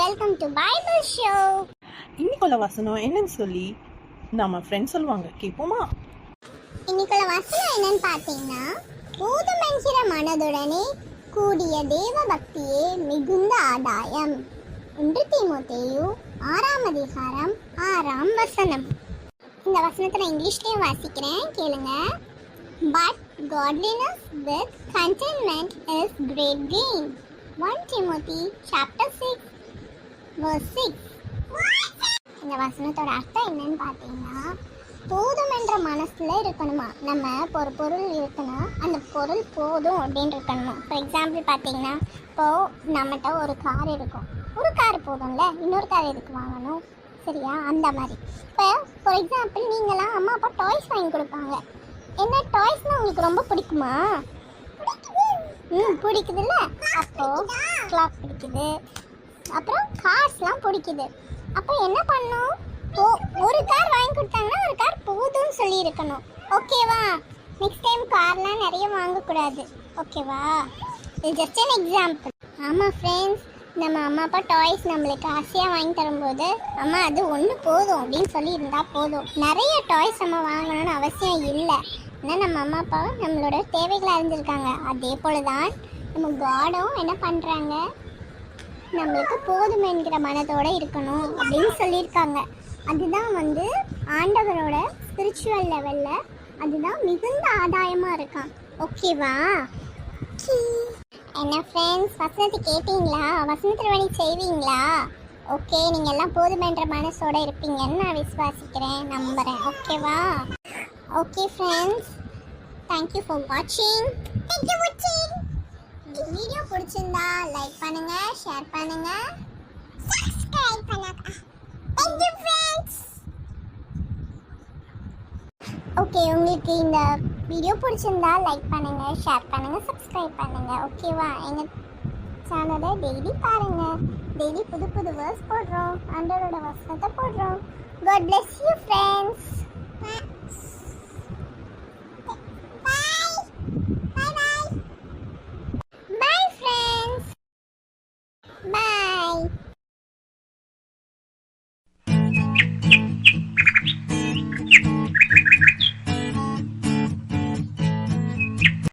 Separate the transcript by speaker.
Speaker 1: Welcome to Bible show.
Speaker 2: இன்னைக்குள்ள வசனம் என்னன்னு சொல்லி நம்ம ஃப்ரெண்ட் சொல்லுவாங்க, கேட்போமா?
Speaker 1: இன்னைக்குள்ள வசனம் என்னன்னு பார்த்தீங்கன்னா, போதுமென்கிற மனதுடனே கூடிய தேவ பக்தியே மிகுந்த ஆதாயம். 1 தீமோத்தேயு 6ஆம் அதிகாரம் 6ஆம் வசனம். இந்த வசனத்தை நான் இங்கிலீஷ்லயும் வாசிக்கிறேன், கேளுங்க. But godliness with contentment is great gain. 1 Timothy chapter 6 verse 6. இந்த வசனத்தோட அர்த்தம் என்னன்னு பார்த்தீங்கன்னா, போதும் என்ற மனசுல இருக்கணுமா. நம்ம ஒரு பொருள் இருக்குன்னா அந்த பொருள் போதும் அப்படின்னு இருக்கணுமா. ஃபார் எக்ஸாம்பிள் பார்த்தீங்கன்னா, இப்போ நம்மகிட்ட ஒரு கார் இருக்கும், ஒரு கார் போதும்ல, இன்னொரு கார் எதுக்கு வாங்கணும், சரியா? அந்த மாதிரி. இப்போ ஃபார் எக்ஸாம்பிள் நீங்களாம் அம்மா அப்பா டாய்ஸ் வாங்கி கொடுப்பாங்க. என்ன டாய்ஸ்னால் உங்களுக்கு ரொம்ப பிடிக்குமா? பிடிக்குதுல்ல. அப்போ கிளாக் பிடிக்குது, அப்புறம் கார்ஸ்லாம் பிடிக்குது. அப்போ என்ன பண்ணும்? ஒரு கார் வாங்கி கொடுத்தாங்கன்னா ஒரு கார் போதும்னு சொல்லி இருக்கணும், ஓகேவா? நெக்ஸ்ட் டைம் கார்லாம் நிறைய வாங்கக்கூடாது, ஓகேவா? இது ஜஸ்ட் அன் எக்ஸாம்பிள். ஆமாம் ஃப்ரெண்ட்ஸ், நம்ம அம்மா அப்பா டாய்ஸ் நம்மளுக்கு ஆசையாக வாங்கி தரும்போது, அம்மா அது ஒன்று போதும் அப்படின்னு சொல்லி இருந்தால் போதும். நிறைய டாய்ஸ் நம்ம வாங்கணும்னு அவசியம் இல்லை. ஆனால் நம்ம அம்மா அப்பாவை நம்மளோட தேவைகளை அறிஞ்சிருக்காங்க. அதே போல் தான் நம்ம காடும் என்ன பண்ணுறாங்க, நம்மளுக்கு போதும் என்கிற மனதோடு இருக்கணும் அப்படின்னு சொல்லியிருக்காங்க. அதுதான் ஆண்டவரோட ஸ்பிரிச்சுவல் லெவலில் அதுதான் மிகுந்த ஆதாயமாக இருக்கான், ஓகேவா? என்ன ஃப்ரெண்ட்ஸ், வசனத்தை கேட்டீங்களா? வசனத்தில் வழி செய்வீங்களா? ஓகே, நீங்கள் எல்லாம் போதுமென்ற மனசோட இருப்பீங்கன்னு நான் விசுவாசிக்கிறேன், நம்புகிறேன், ஓகேவா? ஓகே ஃப்ரெண்ட்ஸ், தேங்க்யூ ஃபார் வாட்சிங். இந்த வீடியோ பிடிச்சிருந்தா லைக் பண்ணுங்க, ஷேர் பண்ணுங்க, சப்ஸ்கிரைப் பண்ணுங்க. Thank you friends. ஓகே, உங்களுக்கு இந்த வீடியோ பிடிச்சிருந்தா லைக் பண்ணுங்க, ஷேர் பண்ணுங்க, சப்ஸ்கிரைப் பண்ணுங்க, ஓகேவா? எங்கள் சேனலை டெய்லி பாருங்க. டெய்லி புது புது வேர்ஸ் போடுறோம், ஆண்டவரோட வசனத்தை போடுறோம். God bless you friends.